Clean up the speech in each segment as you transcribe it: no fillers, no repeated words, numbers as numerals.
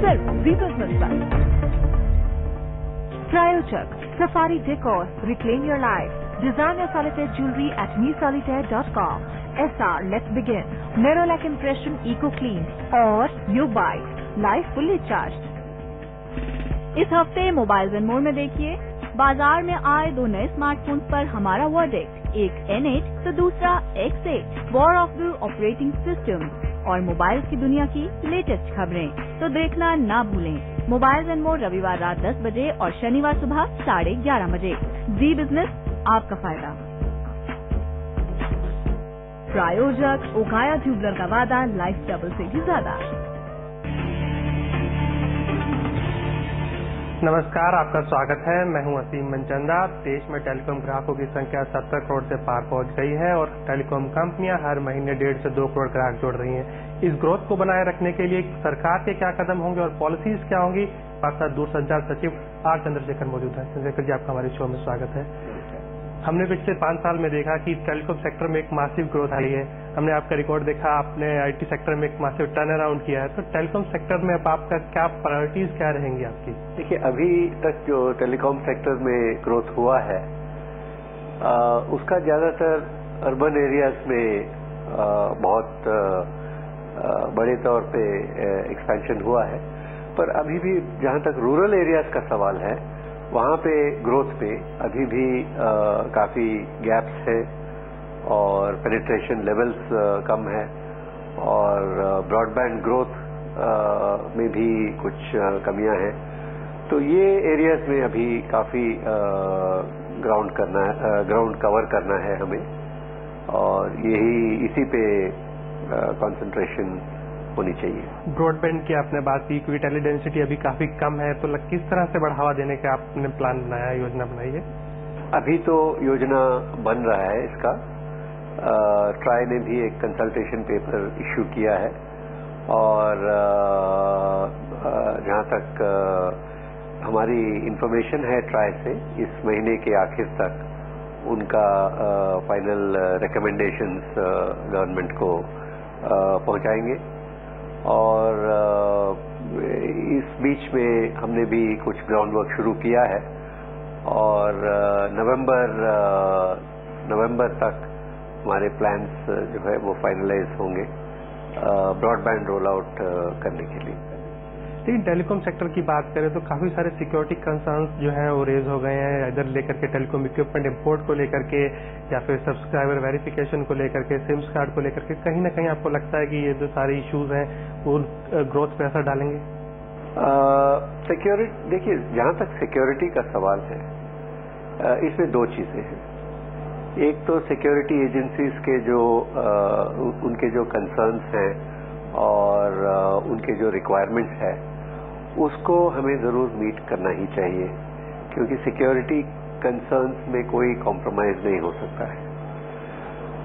सिर्फ जी बिजनेस पर। प्रायोजक Safari Decor, reclaim your life. Design your solitaire jewelry at mesolitaire.com. SR, let's begin. Nerolac Impression Eco Clean और You Bike, life fully charged. इस हफ्ते mobiles and more में देखिए, बाजार में आए दो नए स्मार्टफोन्स पर हमारा वर्डिक्ट, एक N8 तो दूसरा X8, war of the operating system और मोबाइल्स की दुनिया की लेटेस्ट खबरें। तो देखना ना भूलें मोबाइल्स एंड मोर रविवार रात 10 बजे और शनिवार सुबह 11:30 बजे। जी बिजनेस, आपका फायदा। प्रायोजक ओकाया ट्यूबलर का वादा, लाइफ डबल से भी ज्यादा। नमस्कार, आपका स्वागत है। मैं हूं असीम मनचंदा। देश में टेलीकॉम ग्राहकों की संख्या 70 करोड़ से पार पहुंच गई है और टेलीकॉम कंपनियां हर महीने 1.5 से 2 करोड़ ग्राहक जोड़ रही हैं। इस ग्रोथ को बनाए रखने के लिए सरकार के क्या कदम होंगे और पॉलिसीज क्या होंगी, हमारे साथ दूरसंचार सचिव आर चंद्रशेखर मौजूद है। चंद्रशेखर जी, आपका हमारे शो में स्वागत है। हमने पिछले 5 साल में देखा कि टेलीकॉम सेक्टर में एक मासिव ग्रोथ आई है। हमने आपका रिकॉर्ड देखा, आपने आईटी सेक्टर में एक मासिव टर्न अराउंड किया है। तो टेलीकॉम सेक्टर में अब आपका क्या प्रायोरिटीज क्या रहेंगी आपकी? देखिए, अभी तक जो टेलीकॉम सेक्टर में ग्रोथ हुआ है उसका ज्यादातर अर्बन एरियाज में बहुत बड़े तौर पे एक्सपेंशन हुआ है, पर अभी भी जहां तक रूरल एरियाज का सवाल है वहां पे ग्रोथ पे अभी भी काफी गैप्स है और पेनिट्रेशन लेवल्स कम है और ब्रॉडबैंड ग्रोथ में भी कुछ कमियां हैं। तो ये एरियाज में अभी काफी ग्राउंड कवर करना है हमें और इसी पे कंसंट्रेशन होनी चाहिए। ब्रॉडबैंड की आपने बात की, क्योंकि टेली डेंसिटी अभी काफी कम है, तो किस तरह से बढ़ावा देने का आपने प्लान बनाया, योजना बनाई है? अभी तो योजना बन रहा है इसका। ट्राई ने भी एक कंसल्टेशन पेपर इश्यू किया है और जहां तक हमारी इंफॉर्मेशन है ट्राई से, इस महीने के आखिर तक उनका फाइनल रिकमेंडेशंस गवर्नमेंट को पहुंचाएंगे और इस बीच में हमने भी कुछ ग्राउंड वर्क शुरू किया है और नवंबर तक हमारे प्लान्स जो है वो फाइनलाइज होंगे ब्रॉडबैंड रोल आउट करने के लिए। लेकिन टेलीकॉम सेक्टर की बात करें तो काफी सारे सिक्योरिटी कंसर्न्स जो हैं वो रेज हो गए हैं, इधर लेकर के टेलीकॉम इक्विपमेंट इंपोर्ट को लेकर के या फिर सब्सक्राइबर वेरिफिकेशन को लेकर के, सिम्स कार्ड को लेकर के। कहीं ना कहीं आपको लगता है कि ये जो सारे इश्यूज हैं वो ग्रोथ पे असर डालेंगे? सिक्योरिटी, देखिए, जहां तक सिक्योरिटी का सवाल है इसमें दो चीजें हैं। एक तो सिक्योरिटी एजेंसीज के उनके जो कंसर्न्स हैं और उनके जो रिक्वायरमेंट्स है उसको हमें जरूर मीट करना ही चाहिए, क्योंकि सिक्योरिटी कंसर्न्स में कोई कॉम्प्रोमाइज नहीं हो सकता है।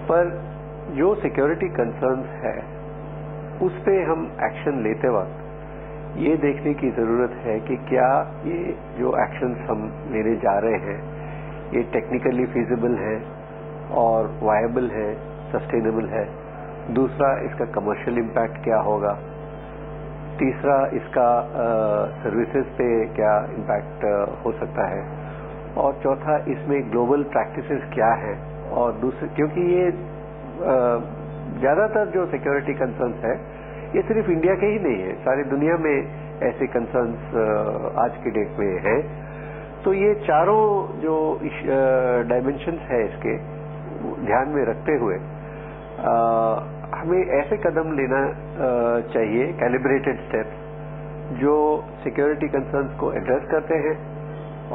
पर जो सिक्योरिटी कंसर्न्स है उस पे हम एक्शन लेते वक्त ये देखने की जरूरत है कि क्या ये जो एक्शंस हम लेने जा रहे हैं ये टेक्निकली फीजिबल है और वायबल है, सस्टेनेबल है। दूसरा, इसका कमर्शियल इम्पैक्ट क्या होगा। तीसरा, इसका सर्विसेज पे क्या इम्पैक्ट हो सकता है। और चौथा, इसमें ग्लोबल प्रैक्टिसेस क्या हैं। और दूसरे, क्योंकि ये ज्यादातर जो सिक्योरिटी कंसर्न्स है ये सिर्फ इंडिया के ही नहीं है, सारी दुनिया में ऐसे कंसर्न्स आज की डेट में हैं। तो ये चारों जो डायमेंशंस है इसके ध्यान में रखते हुए हमें ऐसे कदम लेना चाहिए, कैलिब्रेटेड स्टेप्स जो सिक्योरिटी कंसर्न्स को एड्रेस करते हैं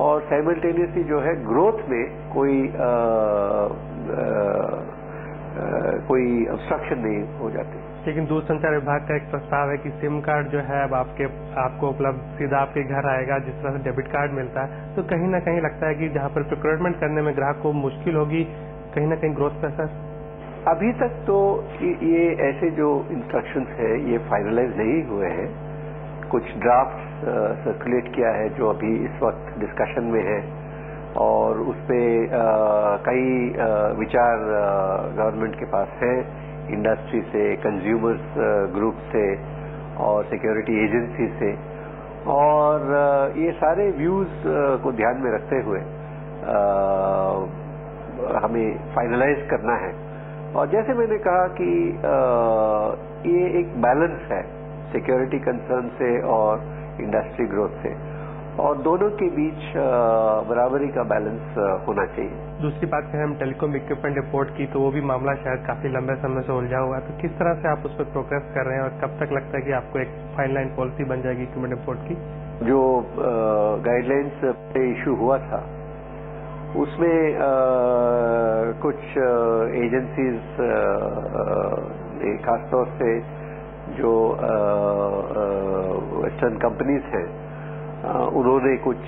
और साइमल्टेनियसली जो है ग्रोथ में कोई ऑब्स्ट्रक्शन नहीं हो जाती। लेकिन दूरसंचार विभाग का एक प्रस्ताव है कि सिम कार्ड जो है अब आपको उपलब्ध सीधा आपके घर आएगा, जिस तरह से डेबिट कार्ड मिलता है। तो कहीं ना कहीं लगता है कि जहां पर प्रोक्योरमेंट करने में ग्राहक को मुश्किल होगी, कहीं ना कहीं ग्रोथ पर असर। अभी तक तो ये ऐसे जो इंस्ट्रक्शंस है ये फाइनलाइज नहीं हुए हैं। कुछ ड्राफ्ट सर्कुलेट किया है जो अभी इस वक्त डिस्कशन में है और उस पे कई विचार गवर्नमेंट के पास हैं, इंडस्ट्री से, कंज्यूमर्स ग्रुप से और सिक्योरिटी एजेंसी से। और ये सारे व्यूज को ध्यान में रखते हुए हमें फाइनलाइज करना है। और जैसे मैंने कहा कि ये एक बैलेंस है सिक्योरिटी कंसर्न से और इंडस्ट्री ग्रोथ से, और दोनों के बीच बराबरी का बैलेंस होना चाहिए। दूसरी बात करें हम टेलीकॉम इक्विपमेंट इंपोर्ट की, तो वो भी मामला शायद काफी लंबे समय से उलझा हुआ है। तो किस तरह से आप उस पर प्रोग्रेस कर रहे हैं और कब तक लगता है कि आपको एक फाइन लाइन पॉलिसी बन जाएगी इक्विपमेंट इंपोर्ट की? जो गाइडलाइंस पे इशू हुआ था उसमें कुछ एजेंसीज ने खासतौर से जो वेस्टर्न कंपनीज हैं उन्होंने कुछ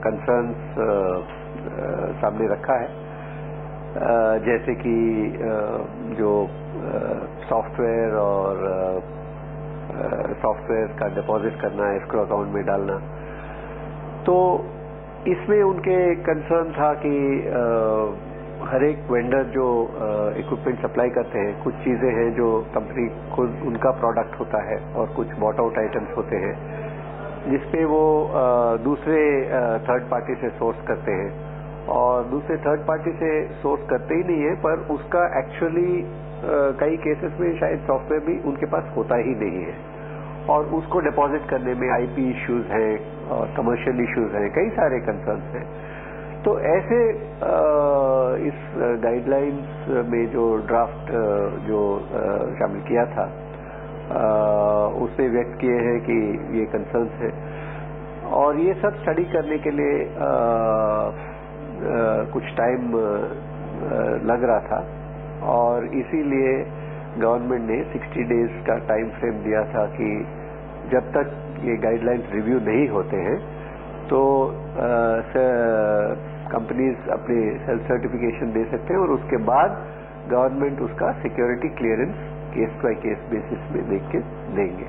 कंसर्न्स सामने रखा है, जैसे कि जो सॉफ्टवेयर और सॉफ्टवेयर का डिपॉजिट करना, एस्क्रो अकाउंट में डालना। तो इसमें उनके कंसर्न था कि हर एक वेंडर जो इक्विपमेंट सप्लाई करते हैं, कुछ चीजें हैं जो कंपनी खुद उनका प्रोडक्ट होता है और कुछ बॉट आउट आइटम्स होते हैं जिसपे वो दूसरे थर्ड पार्टी से सोर्स करते हैं, और दूसरे थर्ड पार्टी से सोर्स करते ही नहीं है, पर उसका एक्चुअली कई केसेस में शायद सॉफ्टवेयर भी उनके पास होता ही नहीं है, और उसको डिपॉजिट करने में आईपी इश्यूज हैं और कमर्शियल इश्यूज हैं, कई सारे कंसर्न्स हैं। तो ऐसे इस गाइडलाइंस में जो ड्राफ्ट जो शामिल किया था उसमें व्यक्त किए हैं कि ये कंसर्न्स हैं, और ये सब स्टडी करने के लिए कुछ टाइम लग रहा था, और इसीलिए गवर्नमेंट ने 60 डेज का टाइम फ्रेम दिया था कि जब तक ये गाइडलाइंस रिव्यू नहीं होते हैं तो कंपनीज अपने सेल्फ सर्टिफिकेशन दे सकते हैं, और उसके बाद गवर्नमेंट उसका security clearance case by case basis में देख के देंगे।